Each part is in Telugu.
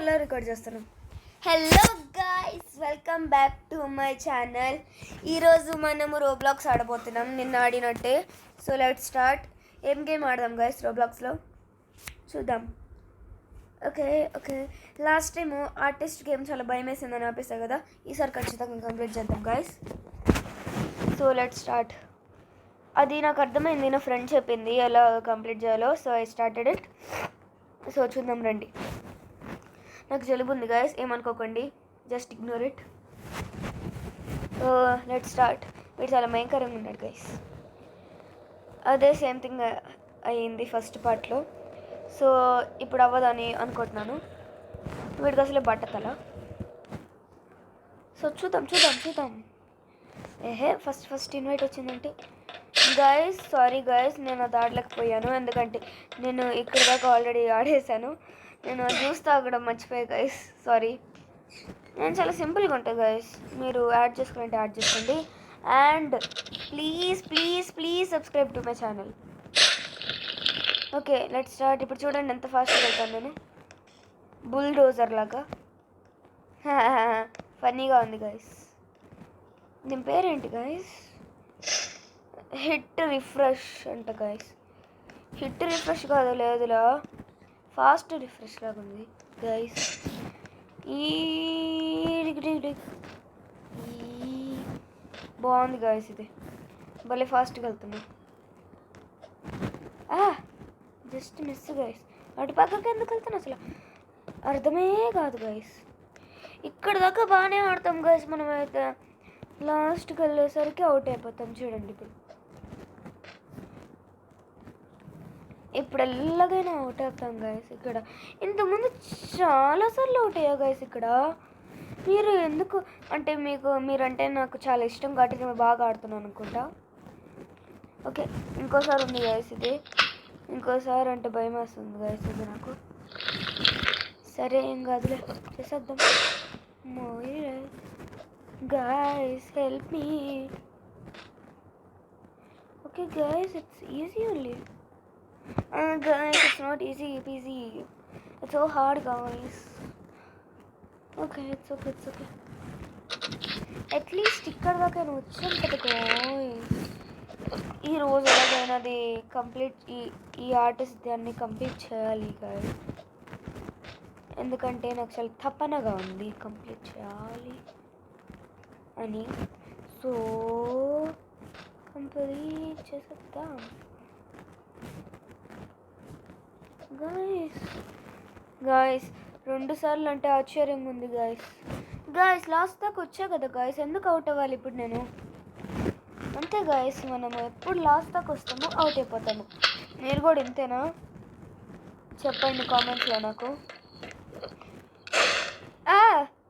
ఎలా రికార్డ్ చేస్తాను. Hello guys, welcome back to my channel. ఈరోజు మనము రోబ్లాక్స్ ఆడబోతున్నాం, నిన్న ఆడినట్టే. So let start. ఏం గేమ్ ఆడదాం గాయస్ రోబ్లాక్స్లో చూద్దాం. Okay okay, last time artist game చాలా భయం వేసిందని ఆపేస్తా కదా, ఈసారి ఖచ్చితంగా కంప్లీట్ చేద్దాం గాయస్. So let start. అది నాకు అర్థమైంది, నా ఫ్రెండ్ చెప్పింది ఎలా కంప్లీట్ చేయాలో. So I started it. So చూద్దాం రండి. నాకు జలుబు ఉంది గాయస్, ఏమనుకోకండి, just ignore it. So let start. వీడు చాలా భయంకరంగా ఉన్నాడు గైస్. అదే సేమ్ థింగ్ అయ్యింది ఫస్ట్ పార్ట్లో. సో ఇప్పుడు అవ్వదని అనుకుంటున్నాను. వీడికి అసలు బట్టతల. సో చూద్దాం చూద్దాం చూద్దాం. ఏహే ఫస్ట్ ఇన్వైట్ వచ్చిందంటే గాయస్, సారీ గాయస్, నేను అది ఆడలేకపోయాను. ఎందుకంటే నేను ఇక్కడ దాకా ఆల్రెడీ ఆడేసాను. నేను జ్యూస్ తాగడం మర్చిపోయా గాయస్, సారీ. నేను చాలా సింపుల్గా ఉంటుంది గాయస్, మీరు యాడ్ చేసుకుంటే యాడ్ చేసుకోండి. And please please please subscribe to my channel. Okay let start. ఇప్పుడు చూడండి ఎంత ఫాస్ట్గా వెళ్తాను నేను, బుల్డోజర్ లాగా. ఫన్నీగా ఉంది గాయస్. దీని పేరేంటి గాయస్? హిట్ రిఫ్రెష్ అంట గాయస్. హిట్ రిఫ్రెష్ కాదు, లేదులా, ఫాస్ట్ రిఫ్రెష్ లాగా ఉంది గైస్. బాగుంది గైస్, ఇది భలే ఫాస్ట్గా వెళ్తున్నా. Just miss guys. అటు పక్కకి ఎందుకు వెళ్తాను అసలు అర్థమే కాదు గైస్. ఇక్కడ దాకా బాగానే ఆడతాం గైస్ మనమైతే, లాస్ట్కి వెళ్ళేసరికి అవుట్ అయిపోతాం. చూడండి ఇప్పుడు ఎలాగైనా అవుట్ అవుతాం గైస్. ఇక్కడ ఇంతకుముందు చాలాసార్లు అవుట్ అయ్యా గైస్. ఇక్కడ మీరు ఎందుకు అంటే మీరంటే నాకు చాలా ఇష్టం కాబట్టి నేను బాగా ఆడుతున్నాను అనుకుంటా. ఓకే ఇంకోసారి ఉంది గైస్ ఇది. ఇంకోసారి అంటే భయం వేస్తుంది గైస్ ఇది నాకు. సరే ఏం కాదులే, చేసేద్దాం. Guys help me. Okay guys, it's easy only. Guys, it's not easy peasy. It's so hard guys. Okay, it's okay. At least ఇక్కడ దాకా నేను వచ్చాను కదా guys. ఈ రోజు ఎలాగైనా అది కంప్లీట్ ఈ ఆర్టిస్ట్ దాన్ని కంప్లీట్ చేయాలి guys. ఎందుకంటే నాకు చాలా తపనగా ఉంది కంప్లీట్ చేయాలి అని. సో కంప్లీట్ చేసేద్దాం గాయస్. 2 సార్లు అంటే ఆశ్చర్యంగా ఉంది గాయస్. లాస్ట్ దాకా వచ్చా కదా గాయస్, ఎందుకు అవుట్ అవ్వాలి ఇప్పుడు నేను? అంతే గాయస్, మనము ఎప్పుడు లాస్ట్ దాకా వస్తామో అవుట్ అయిపోతాము. మీరు కూడా ఇంతేనా? చెప్పండి కామెంట్స్లో నాకు.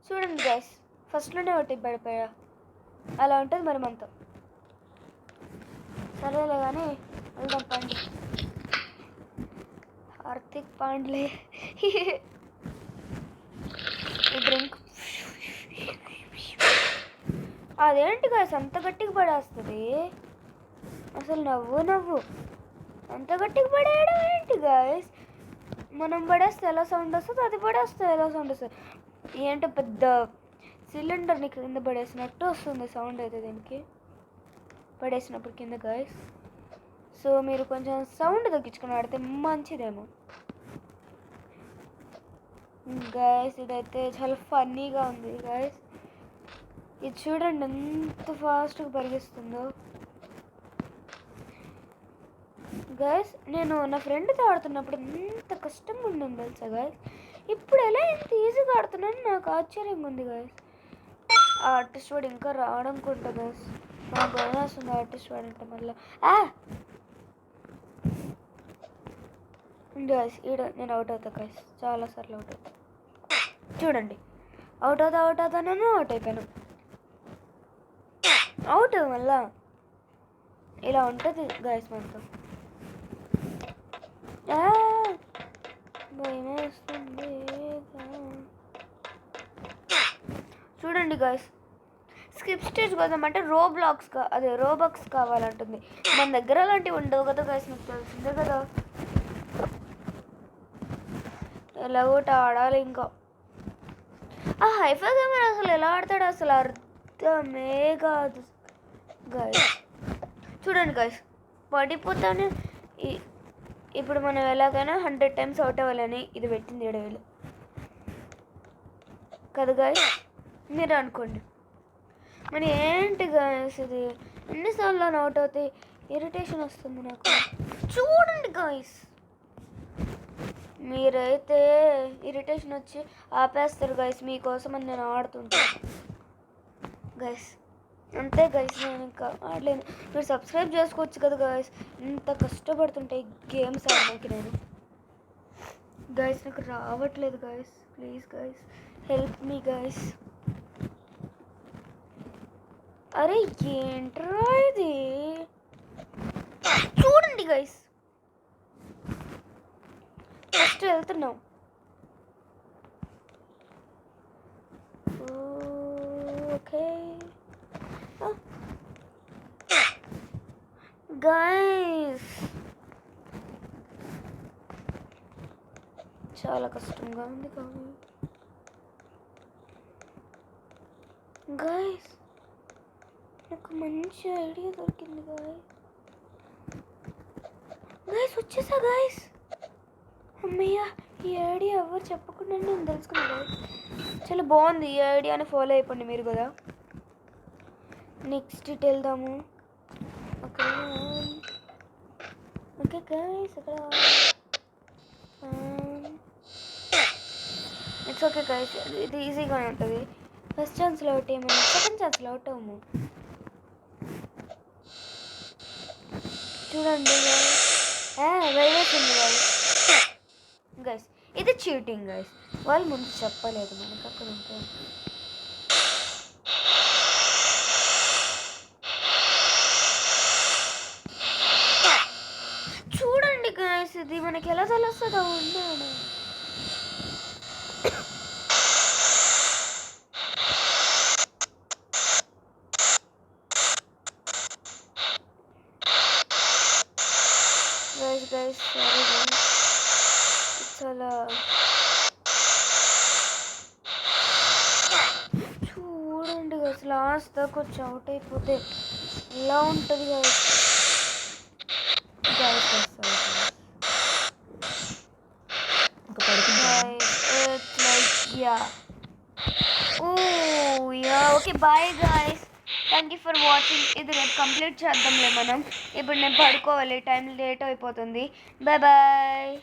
చూడండి గాయస్, ఫస్ట్లోనే అవుట్ పడిపోయా. అలా ఉంటుంది మరి మనతో. సరేలే కానీ వెళ్దాం పండి. హార్దిక్ పాండ్లే డ్రింక్. అదేంటి గాయస్ అంత గట్టిగా పడేస్తుంది అసలు? నవ్వు అంత గట్టిగా పడేయడం ఏంటి గాయస్? మనం పడేస్తే ఎలా సౌండ్ వస్తుంది, అది పడేస్తే ఎలా సౌండ్ వస్తుంది? ఏంటో పెద్ద సిలిండర్ని కింద పడేసినట్టు వస్తుంది సౌండ్ అయితే దీనికి పడేసినప్పుడు కింద గాయస్. సో మీరు కొంచెం సౌండ్ తగ్గించుకుని ఆడితే మంచిదేమో గాయస్. ఇదైతే చాలా ఫన్నీగా ఉంది గాయస్. ఇది చూడండి ఎంత ఫాస్ట్గా పరిగెస్తుందో గాయస్. నేను నా ఫ్రెండ్తో ఆడుతున్నప్పుడు ఎంత కష్టంగా ఉందని తెలుసా గాయస్. ఇప్పుడు ఎలా ఎంత ఈజీగా ఆడుతున్నాను నాకు ఆశ్చర్యంగా ఉంది గాయస్. ఆ ఆర్టిస్ట్ వాడు ఇంకా రావనుకుంటా గాయస్. నాకు భయం వస్తుంది ఆర్టిస్ట్ వాడు అంటే మళ్ళీ. గాయస్ నేను అవుట్ అవుతా గాయస్, చాలాసార్లు అవుట్ అవుతా. చూడండి అవుట్ అవుతాను అవుట్ అయిపోయాను. అవుట్ మళ్ళా ఇలా ఉంటుంది గాయస్ మనతో. భయం వేస్తుంది. చూడండి గాయస్, స్కిప్ స్టేజ్ కోసం అంటే రోబాక్స్ కావాలంటుంది. మన దగ్గర అలాంటివి ఉండవు కదా గాయస్, మీకు తెలిసిందే కదా. ఎలాగోటి ఆడాలి ఇంకా. ఆ హైఫై కెమెరా అసలు ఎలా ఆడతాడు అసలు అర్థమే కాదు గైస్. చూడండి గైస్, పడిపోతానే. ఇప్పుడు మనం ఎలాగైనా 100 times అవుట్ అవ్వాలని ఇది పెట్టింది 7,000 కదా గైస్, మీరు అనుకోండి. మరి ఏంటి గైస్ ఇది, ఎన్నిసార్లు అవుట్ అవుతాయి, ఇరిటేషన్ వస్తుంది నాకు. చూడండి గైస్, మీరైతే ఇరిటేషన్ వచ్చి ఆపేస్తారు గైస్, మీకోసం అని నేను ఆడుతుంటాను గైస్. అంతే గైస్, నేను ఇంకా ఆడలేను. మీరు సబ్స్క్రైబ్ చేసుకోవచ్చు కదా గైస్, ఇంత కష్టపడుతుంటాయి గేమ్స్ ఆడడానికి నేను. గైస్ నాకు రావట్లేదు guys, please guys help me guys. అరే ఏంట్రా ఇది, చూడండి గైస్, ఫస్ట్ వెళ్తున్నాం. ఓకే గైస్, చాలా కష్టంగా ఉంది గైస్. నాకు మంచి ఐడియా దొరికింది గైస్, వచ్చేసా గైస్. అమ్మయ్య, ఈ ఐడియా ఎవరు చెప్పకుండా నేను తెలుసుకున్నా గైస్. చాలా బాగుంది ఈ ఐడియాని, ఫాలో అయిపోండి మీరు కదా. నెక్స్ట్ ఇటు వెళ్దాము. ఓకే ఓకే గైస్, అక్కడ ఇట్స్ ఓకే గైస్, ఇది ఈజీగానే ఉంటుంది. ఫస్ట్ ఛాన్స్లో అవుట్ ఏమన్నా, సెకండ్ ఛాన్స్లో అవుట్ అవ్వము. చూడండి వేసింది గైస్. గైస్ ఇది చీటింగ్ గైస్, వాళ్ళు ముందు చెప్పలేదు మనకు అక్కడ ఉంటుంది. చూడండి గైస్, ఇది మనకి ఎలా తెలుస్తుందో ఉన్నాడు. గైస్ సారీ గైస్, చాలా చూడండి గైస్, లాస్ట్ దాకా వచ్చి అవుట్ అయిపోతే ఎలా ఉంటుంది guys. Okay bye guys, thank you for watching. ఇది రేపు కంప్లీట్ చేద్దాంలే మనం. ఇప్పుడు నేను పడుకోవాలి, టైం లేట్ అయిపోతుంది. Bye bye.